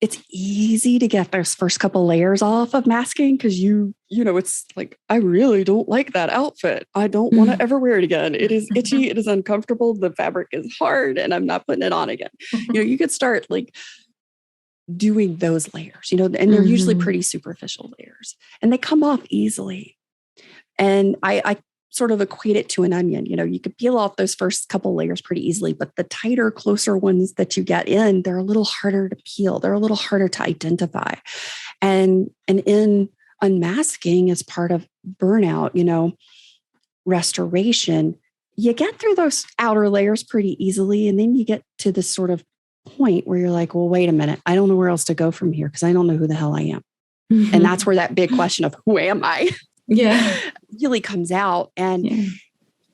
it's easy to get those first couple layers off of masking because it's like, I really don't like that outfit. I don't want to ever wear it again. It is itchy. It is uncomfortable. The fabric is hard and I'm not putting it on again. You could start like doing those layers, and they're usually pretty superficial layers and they come off easily. And I sort of equate it to an onion. You could peel off those first couple layers pretty easily, but the tighter, closer ones that you get in, they're a little harder to peel. They're a little harder to identify. And in unmasking as part of burnout, restoration, you get through those outer layers pretty easily. And then you get to this sort of point where you're like, well, wait a minute. I don't know where else to go from here because I don't know who the hell I am. And that's where that big question of who am I? Really comes out. And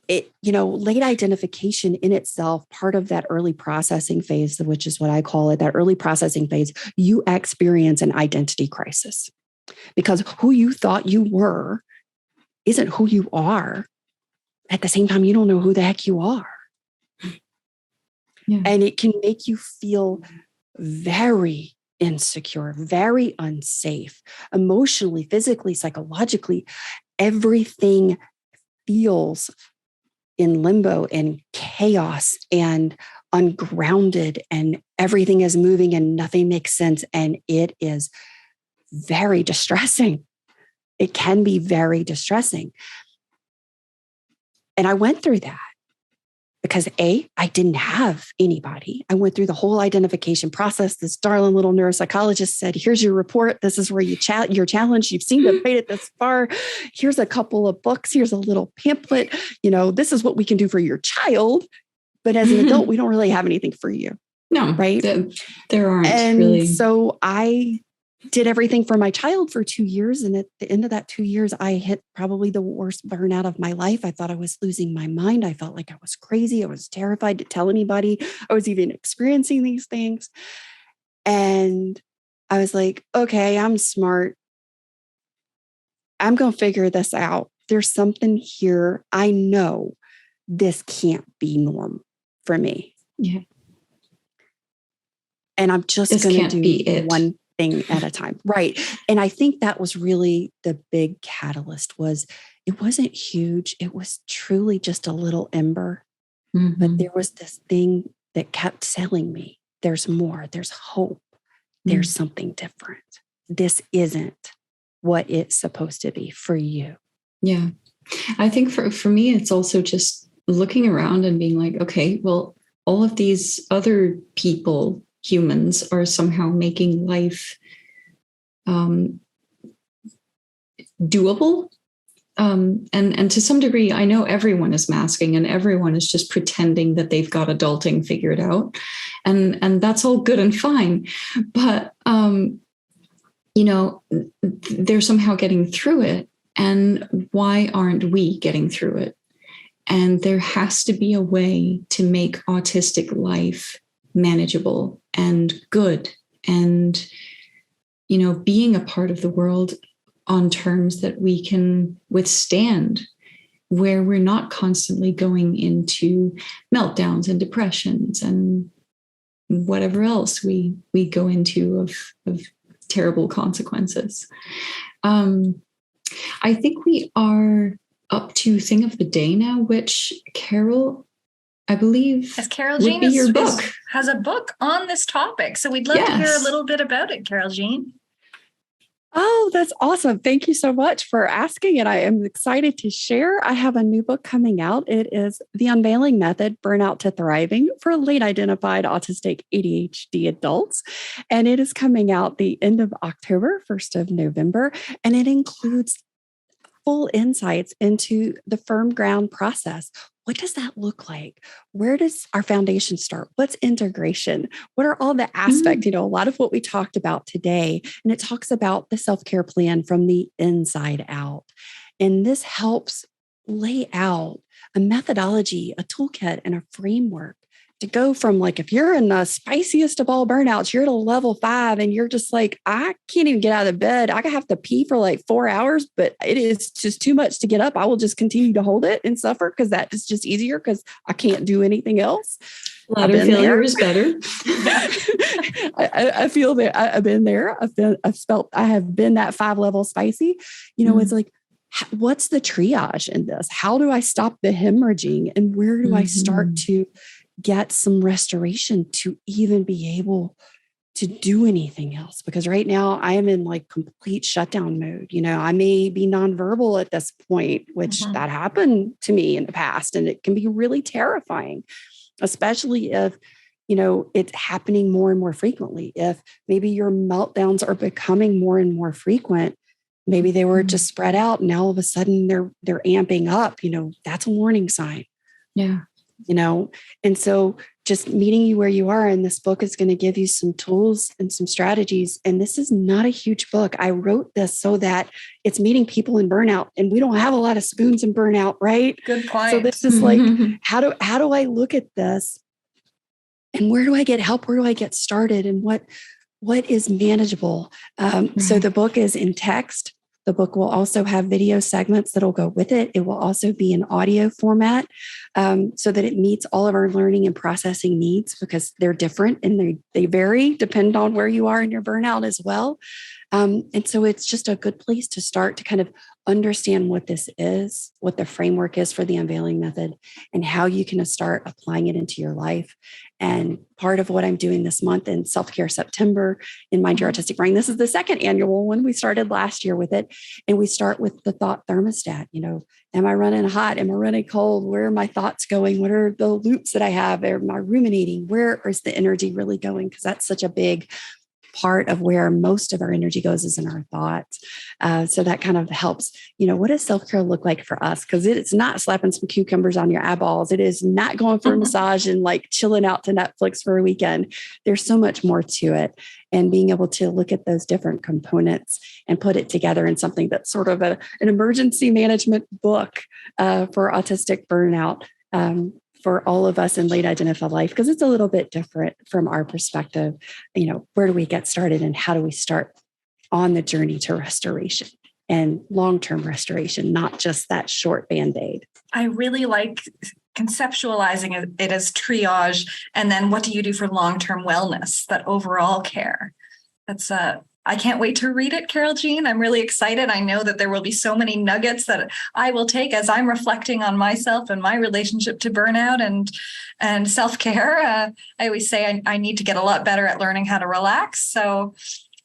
it, late identification in itself, part of that early processing phase, which is what I call it, that early processing phase, you experience an identity crisis because who you thought you were isn't who you are. At the same time, you don't know who the heck you are. And it can make you feel very insecure, very unsafe, emotionally, physically, psychologically. Everything feels in limbo and chaos and ungrounded, and everything is moving and nothing makes sense. And it is very distressing. It can be very distressing. And I went through that. Because I didn't have anybody. I went through the whole identification process. This darling little neuropsychologist said, here's your report. This is where you're challenged. You've seemed to have made it this far. Here's a couple of books. Here's a little pamphlet. This is what we can do for your child. But as an adult, we don't really have anything for you. No, right? There aren't and really. So I did everything for my child for 2 years. And at the end of that 2 years, I hit probably the worst burnout of my life. I thought I was losing my mind. I felt like I was crazy. I was terrified to tell anybody I was even experiencing these things. And I was like, okay, I'm smart. I'm going to figure this out. There's something here. I know this can't be norm for me. Yeah. And I'm just going to do one thing at a time. Right. And I think that was really the big catalyst. It wasn't huge. It was truly just a little ember. But there was this thing that kept telling me there's more, there's hope, there's something different. This isn't what it's supposed to be for you. Yeah. I think for me, it's also just looking around and being like, okay, well, all of these other people, humans, are somehow making life doable. and to some degree, I know everyone is masking and everyone is just pretending that they've got adulting figured out, and that's all good and fine. But they're somehow getting through it, and why aren't we getting through it? And there has to be a way to make autistic life manageable and good, and being a part of the world on terms that we can withstand, where we're not constantly going into meltdowns and depressions and whatever else we go into of terrible consequences. I think we are up to thing of the day now, which Carole, I believe, as Carole Jean has a book on this topic. So we'd love to hear a little bit about it, Carole Jean. Oh, that's awesome. Thank you so much for asking. And I am excited to share. I have a new book coming out. It is The Unveiling Method, Burnout to Thriving for Late Identified Autistic ADHD Adults. And it is coming out the end of October, 1st of November. And it includes full insights into the firm ground process. What does that look like? Where does our foundation start? What's integration? What are all the aspects? A lot of what we talked about today. And it talks about the self-care plan from the inside out. And this helps lay out a methodology, a toolkit, and a framework to go from, like, if you're in the spiciest of all burnouts, you're at a level 5 and you're just like, I can't even get out of bed. I have to pee for like 4 hours, but it is just too much to get up. I will just continue to hold it and suffer because that is just easier because I can't do anything else. Ladder failure is better. I feel that I've been there. I have been that 5 level spicy. It's like, what's the triage in this? How do I stop the hemorrhaging? And where do I start to get some restoration to even be able to do anything else? Because right now I am in like complete shutdown mode. I may be nonverbal at this point, which that happened to me in the past. And it can be really terrifying, especially if, it's happening more and more frequently. If maybe your meltdowns are becoming more and more frequent, maybe they were just spread out and now all of a sudden they're amping up, that's a warning sign. Yeah. And so just meeting you where you are, and this book is going to give you some tools and some strategies. And this is not a huge book. I wrote this so that it's meeting people in burnout, and we don't have a lot of spoons in burnout, right? Good point. So this is like, how do I look at this, and where do I get help? Where do I get started? And what is manageable? So the book is in text. The book will also have video segments that'll go with it. It will also be in audio format so that it meets all of our learning and processing needs, because they're different and they vary depending on where you are in your burnout as well. And so it's just a good place to start to kind of understand what this is, what the framework is for the Unveiling Method, and how you can start applying it into your life. And part of what I'm doing this month in Self-Care September in Mind Your Autistic Brain, this is the second annual one. We started last year with it. And we start with the thought thermostat. Am I running hot? Am I running cold? Where are my thoughts going? What are the loops that I have? Am I ruminating? Where is the energy really going? Because that's such a big part of where most of our energy goes is in our thoughts. So that kind of helps, what does self-care look like for us? Because it's not slapping some cucumbers on your eyeballs. It is not going for a massage and like chilling out to Netflix for a weekend. There's so much more to it. And being able to look at those different components and put it together in something that's sort of an emergency management book for autistic burnout. For all of us in late identified life, because it's a little bit different from our perspective. Where do we get started and how do we start on the journey to restoration and long-term restoration, not just that short Band-Aid? I really like conceptualizing it as triage. And then what do you do for long-term wellness, that overall care? That's I can't wait to read it, Carole Jean. I'm really excited. I know that there will be so many nuggets that I will take as I'm reflecting on myself and my relationship to burnout and self-care. I always say I need to get a lot better at learning how to relax. So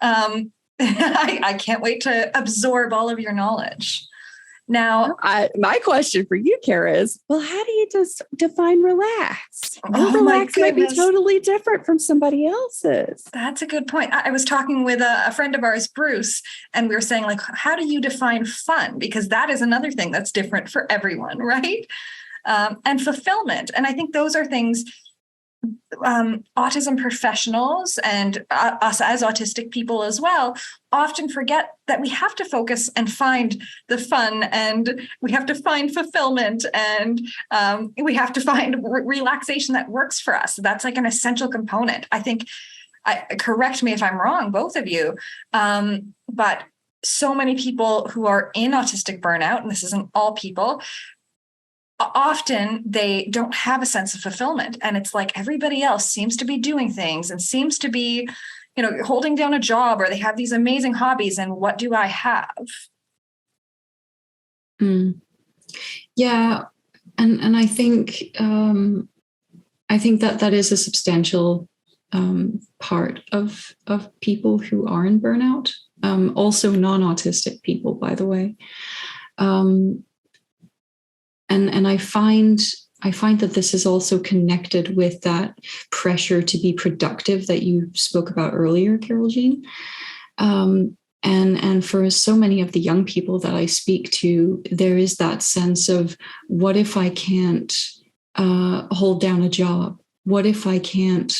I can't wait to absorb all of your knowledge. Now, my question for you, Kara, is, well, how do you just define relax? Relax might be totally different from somebody else's. That's a good point. I was talking with a friend of ours, Bruce, and we were saying, like, how do you define fun? Because that is another thing that's different for everyone, right? And fulfillment. And I think those are things autism professionals and us as autistic people as well often forget, that we have to focus and find the fun, and we have to find fulfillment, and we have to find relaxation that works for us. That's like an essential component. I think, correct me if I'm wrong, both of you, but so many people who are in autistic burnout, and this isn't all people, often they don't have a sense of fulfillment. And it's like everybody else seems to be doing things and seems to be, holding down a job, or they have these amazing hobbies. And what do I have? Yeah. And I think that is a substantial part of people who are in burnout. Also non-autistic people, by the way. And I find that this is also connected with that pressure to be productive that you spoke about earlier, Carole Jean. And for so many of the young people that I speak to, there is that sense of, what if I can't hold down a job? What if I can't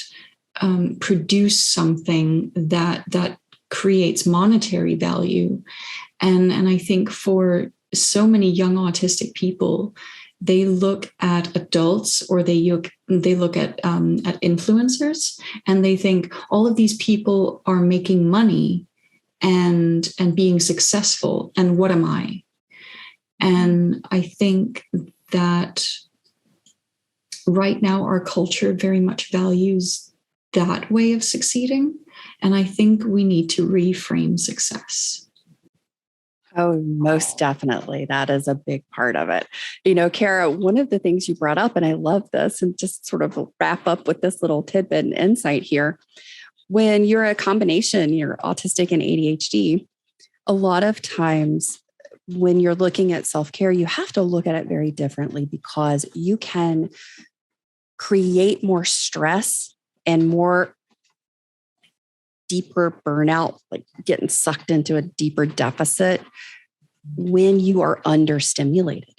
produce something that creates monetary value? And I think for so many young autistic people, they look at adults, or they look at influencers, and they think all of these people are making money and being successful, and what am I? And I think that right now our culture very much values that way of succeeding, and I think we need to reframe success. Oh, most definitely. That is a big part of it. Kara, one of the things you brought up, and I love this, and just sort of wrap up with this little tidbit and insight here. When you're a combination, you're autistic and ADHD, a lot of times when you're looking at self-care, you have to look at it very differently, because you can create more stress and more deeper burnout, like getting sucked into a deeper deficit, when you are understimulated.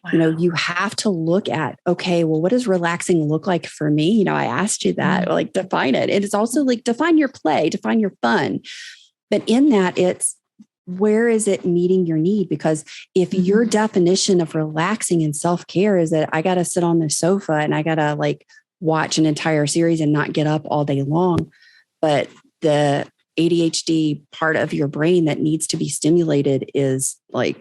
Wow. You have to look at, okay, well, what does relaxing look like for me? I asked you that, like, define it. And it's also like, define your play, define your fun. But in that, it's, where is it meeting your need? Because if your definition of relaxing and self-care is that I got to sit on the sofa and I got to like watch an entire series and not get up all day long, but the ADHD part of your brain that needs to be stimulated is like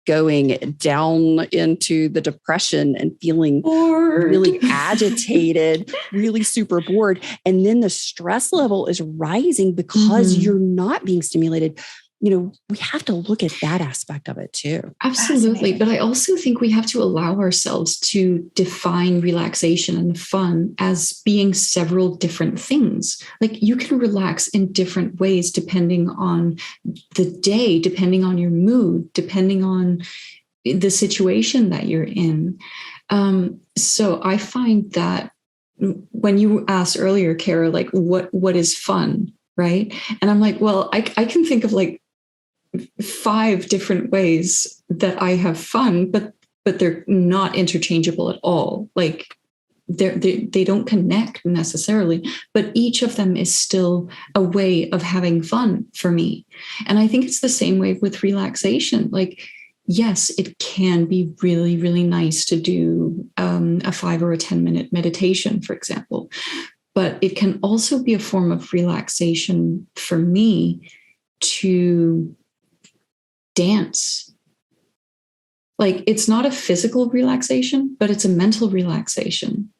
going down into the depression and feeling really agitated, really super bored. And then the stress level is rising because you're not being stimulated. We have to look at that aspect of it too. Absolutely. But I also think we have to allow ourselves to define relaxation and fun as being several different things. Like, you can relax in different ways depending on the day, depending on your mood, depending on the situation that you're in. So I find that when you asked earlier, Kara, like, what is fun, right? And I'm like, well, I can think of like 5 different ways that I have fun, but they're not interchangeable at all. Like, they don't connect necessarily, but each of them is still a way of having fun for me. And I think it's the same way with relaxation. Like, yes, it can be really, really nice to do a 5 or a 10-minute meditation, for example, but it can also be a form of relaxation for me to dance. Like, it's not a physical relaxation, but it's a mental relaxation.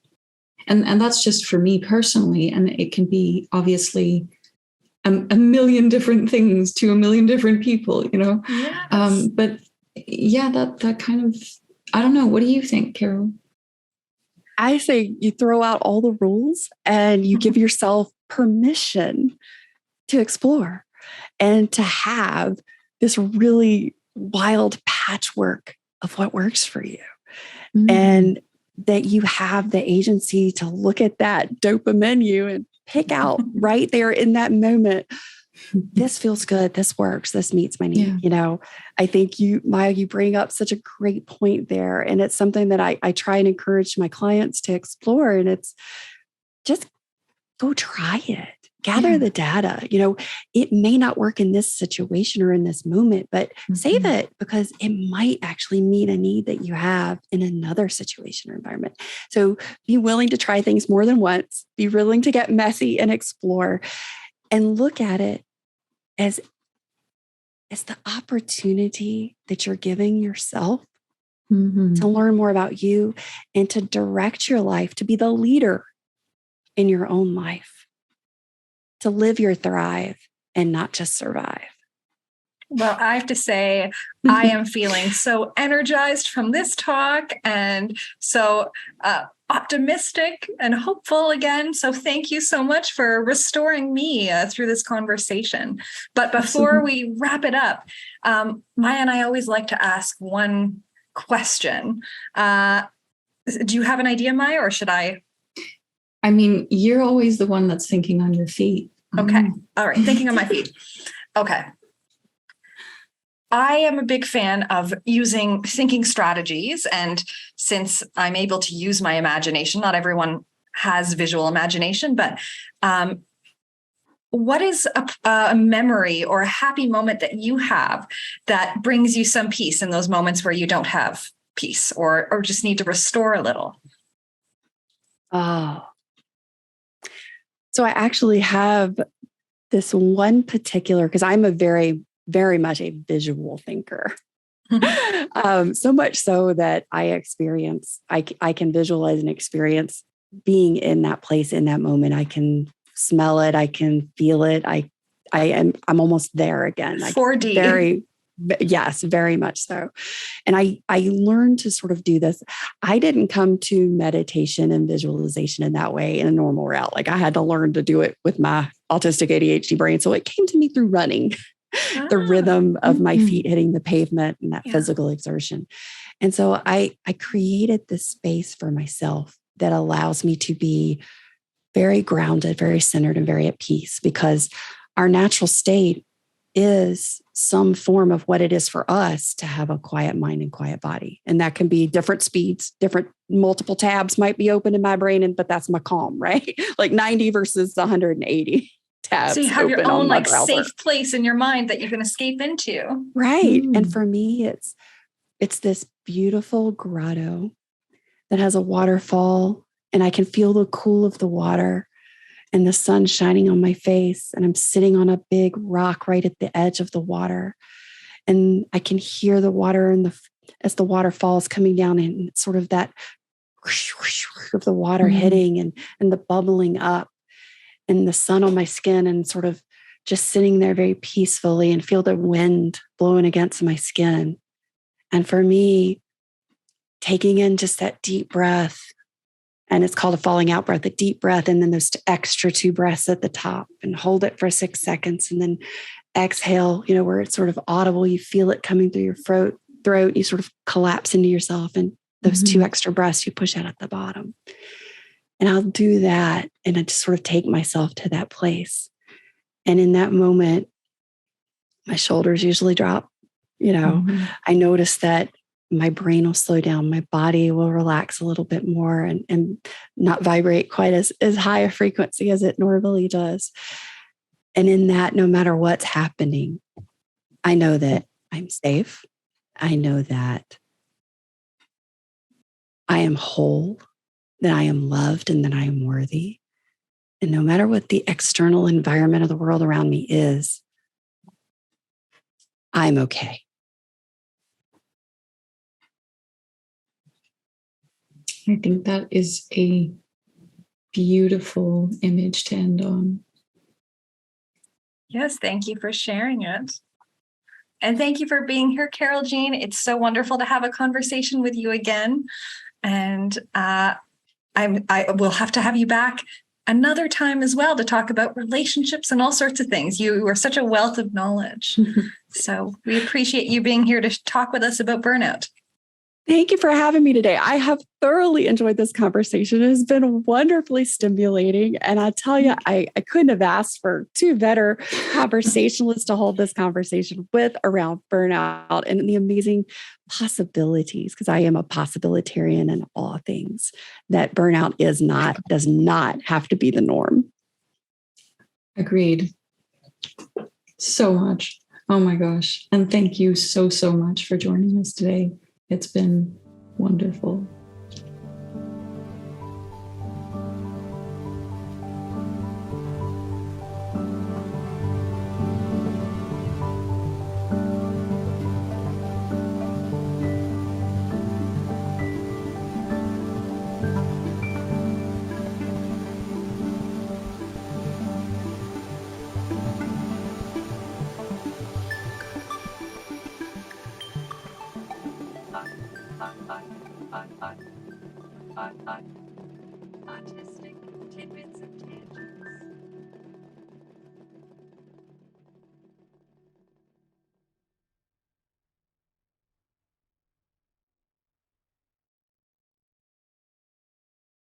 And that's just for me personally. And it can be obviously a million different things to a million different people, Yes. But yeah, that kind of, I don't know. What do you think, Carole? I say you throw out all the rules and you give yourself permission to explore and to have this really wild patchwork of what works for you. Mm. And that you have the agency to look at that dopamine menu and pick out right there in that moment, this feels good, this works, this meets my need. I think Maya, you bring up such a great point there. And it's something that I try and encourage my clients to explore. And it's just go try it. Gather the data. It may not work in this situation or in this moment, but save it because it might actually meet a need that you have in another situation or environment. So be willing to try things more than once, be willing to get messy and explore, and look at it as the opportunity that you're giving yourself to learn more about you and to direct your life, to be the leader in your own life, to live your thrive and not just survive. Well, I have to say, I am feeling so energized from this talk and so optimistic and hopeful again. So thank you so much for restoring me through this conversation. But before we wrap it up, Maya and I always like to ask one question. Do you have an idea, Maya, or should I? I mean, you're always the one that's thinking on your feet. Okay. All right. Thinking on my feet. Okay. I am a big fan of using thinking strategies. And since I'm able to use my imagination, not everyone has visual imagination, but what is a memory or a happy moment that you have that brings you some peace in those moments where you don't have peace or just need to restore a little? Oh. So I actually have this one particular, because I'm a very, very much a visual thinker. So much so that I can visualize and experience being in that place, in that moment. I can smell it. I can feel it. I'm almost there again. 4D. Yes, very much so. And I learned to sort of do this. I didn't come to meditation and visualization in that way in a normal route. Like I had to learn to do it with my autistic ADHD brain. So it came to me through running, the rhythm of my feet hitting the pavement and that physical exertion. And so I created this space for myself that allows me to be very grounded, very centered, and very at peace, because our natural state is some form of what it is for us to have a quiet mind and quiet body. And that can be different speeds, different multiple tabs might be open in my brain, but that's my calm, right? Like 90 versus 180 tabs. So you have your own like browser. safe place in your mind that you can escape into. Right. And for me, it's this beautiful grotto that has a waterfall, and I can feel the cool of the water and the sun shining on my face. And I'm sitting on a big rock right at the edge of the water. And I can hear the water as the waterfall is coming down, and it's sort of that whoosh, whoosh, whoosh of the water hitting and the bubbling up, and the sun on my skin, and sort of just sitting there very peacefully and feel the wind blowing against my skin. And for me, taking in just that deep breath, and it's called a falling out breath, a deep breath, and then those extra 2 breaths at the top, and hold it for 6 seconds, and then exhale, where it's sort of audible. You feel it coming through your throat, you sort of collapse into yourself, and those 2 extra breaths you push out at the bottom. And I'll do that, and I just sort of take myself to that place. And in that moment, my shoulders usually drop. I notice that my brain will slow down, my body will relax a little bit more and not vibrate quite as high a frequency as it normally does. And in that, no matter what's happening, I know that I'm safe. I know that I am whole, that I am loved, and that I am worthy. And no matter what the external environment of the world around me is, I'm okay. I think that is a beautiful image to end on. Yes, thank you for sharing it. And thank you for being here, Carole Jean. It's so wonderful to have a conversation with you again. And I will have to have you back another time as well to talk about relationships and all sorts of things. You are such a wealth of knowledge. So we appreciate you being here to talk with us about burnout. Thank you for having me today. I have thoroughly enjoyed this conversation. It has been wonderfully stimulating. And I tell you, I couldn't have asked for two better conversationalists to hold this conversation with around burnout and the amazing possibilities, because I am a possibilitarian in all things, that burnout does not have to be the norm. Agreed. So much. Oh my gosh. And thank you so much for joining us today. It's been wonderful. Autistic